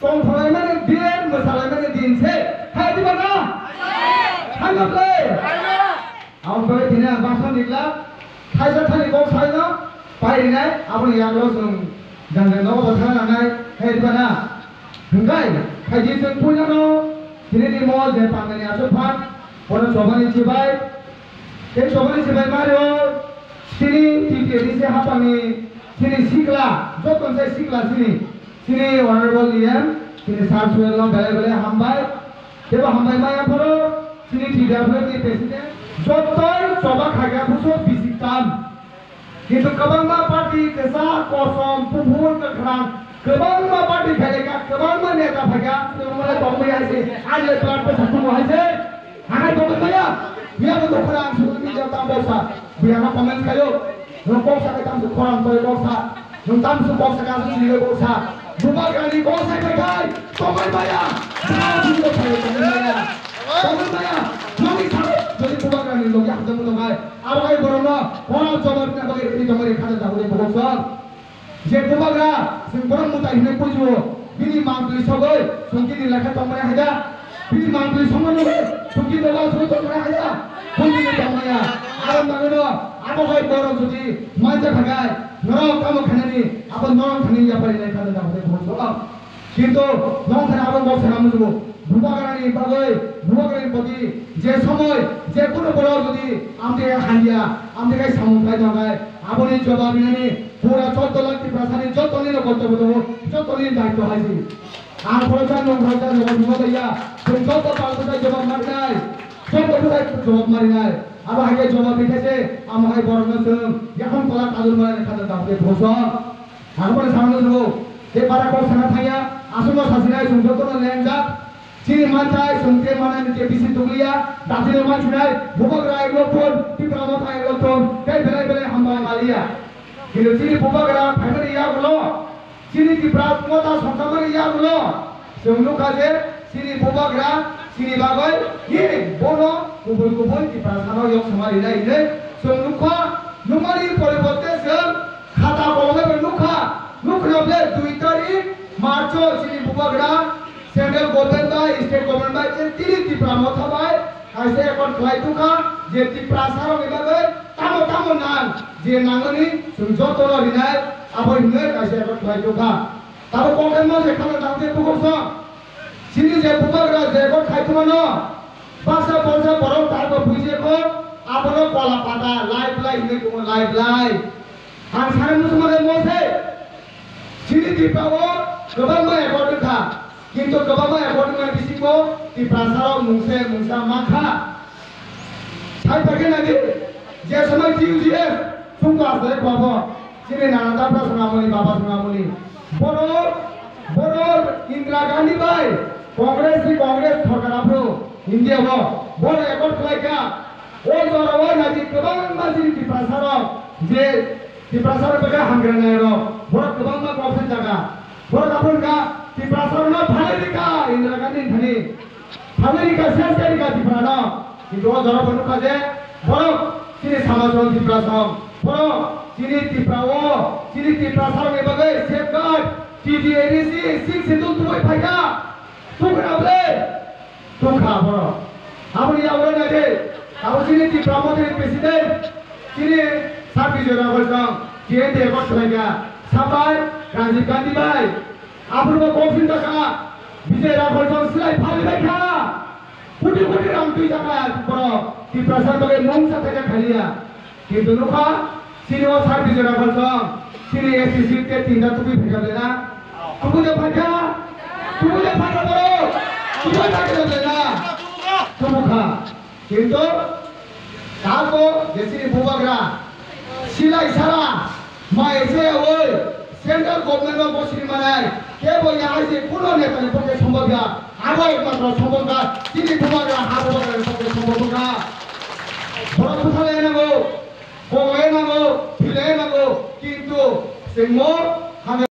Kong thoi mana dia masalah mana din se hai di mana hai ngap le aw thoi dina basan dikla thai sa thani kong sai na pai nai apun yang lo sung jang jang no ba thana nai hai di mana hengkai hai di sung punya no dini di mo je pangani asu phat pon chobani chibai ke chobani chibai mario sini ti se hapani sini sikla jokon sai sikla sini honorable liam sini sarsuel no bele hambai deba hambai maya poro sini TWF ni president jotoy coba khaga buso bisikam kintu kabangma party desa kosom pubur kekrang kabangma party khalega kabangma neta phaga tumale bombai aise aje plat pe satu aise hangai bombai maya biya ko dokrang suni jata bosa biya na comment kayo rokok sa katam su korang toy bosa nung tam su bosa ka su ni bosa Rumah kali kau saya berkai, tomai maya, jangan juga saya tomai maya, nanti saya jadi rumah kali logi aku temu tomai, apa kali borongno, orang coba kita bagi ini tomai kada tahu dia borong, je rumah kali, sembarang muta ini puju, ini mangkli sogoy, sungkin ini lekhat tomai aja, ini mangkli soman logi, sungkin doang suruh tomai aja, sungkin ini tomai ya, alam tangan apa kali borong jadi, manja bagai. Norong kamu khanani apa norong khani ya pari nai kada dakhde bhoslo kintu norong khani apa bok samu jubo bubagarani bagoi bubagarani poti je somoy je kono boro jodi amde handia amde kai samu kai jagai aponi jawab nani pura 14 lakh prasani jotoni ro kortobyo debo jotoni daitto haisi ar porosan nong bhota jawab mudaiya tum joto palbota jawab marnai joto budai jawab marinai अब आगे जवाब दिखेছে আমাকে বরং এখন কলা কাজুর মানে খাতা দাও বস আগরে সামনে দেবো যে পারা কো সানা থাইয়া আসলো সাসিনাই সুন্দর তো লেনজা চিনি মাথায় সুনতে মানে নিতে বিসি তুলিয়া দাদির মাছনাই ভুবগরা এগুলো ফোন টিপরা মাথা এগুলো ফোন তাই বেলে বেলে হামবা মালিয়া কিন্তু চিনি ভুবগরা ফ্যামিলি ইয়াগুলো চিনি টিপরা মতা সংসামের ইয়াগুলো जोंनु काजे चिनि भुबगरा चिनि बागै ये बोनो गुबुन की प्रार्थना योग समारि नाय ने जोंनु खा नुमारि परिबर्ते जों खाता कलमे बे नुखनबले 2 तारिख मार्च चिनि भुबगरा सेंट्रल गवर्नमेंट बा स्टेट गवर्नमेंट बा जे तिरि टिप्रा मथाबाय खायसे एकन खलायतुका जे टिप्रा सारो बेबागै तामो नां जे नांगनि जों जतल रिनाय आबै हिने खायसे एकन खलायतुका ताबो कोकेन जे खाना दांते बुगस सिनि जे बुबगरा जे को खायतुमानो बासा बसा बरो तारको बुजेको आपनो कला पाता लाइफ हिने को लाइफ आं सारे मुसुमारे मोसे सिनि दिपावो गोबां एकर्डखा किन्तु गोबां एकर्डनि बिसिको दिप्रासाराव मुंसा माखा साइपाके नागि जे समय टीयूजीएफ सुंगा आसे बाबा सिनि नानादा सनामनि बाबा सनामनि बड़ो इंदिरा गांधी भाई कांग्रेस सरकार आपरो इंडिया वो बड़ एकट खलायका ओ जरावा नाजि गोबां मानसिनि दिप्रासार जे दिप्रासार बगा हांग्रानाय रो बड़ गोबां मा प्रफेसन जागा बड़ आपनका दिप्रासार ना फालेरिका इंदिरा गांधी धनि फालेरिका सेसकारिका दिप्राना किन्तु ओ जरा बनुका जे बड़ सिनि समाजन दिप्रासार बड़ सिनि दिप्रासार के बगै safeguard TDADC 6 itu tuh pakai tuh kenapa? Tuh kabar. Apa dia orang aja? Apa sini di promosi presiden? Sini sapi jodoh bersama. Dia dekat lagi. Sampai Rajiv Gandhi bay. Apa lu mau konflik tak? Bisa rakor jom silai pagi mereka. Putih ramai jangan. Bro, di perasaan bagai mangsa saja kalian. Kita lupa. Sini orang sapi jodoh bersama. Sini SCC ke tindak tuh bisa lena. Tubuh dia bro. Tubuh tak lena. Tubuh kah. কিন্তু তারপো যেসিনি ভুবগরা সিলাই সারা মা এসে ওই central government বসিনি মানে কে বই আইছে কোন নেতার পক্ষে সম্ভব না আরো একমাত্র সম্ভব না তিনি ভুবগরা হাবগরের পক্ষে সম্ভব না বড় কথা এনাগো বগে নাগো ফিলে নাগো কিন্তু সিংহ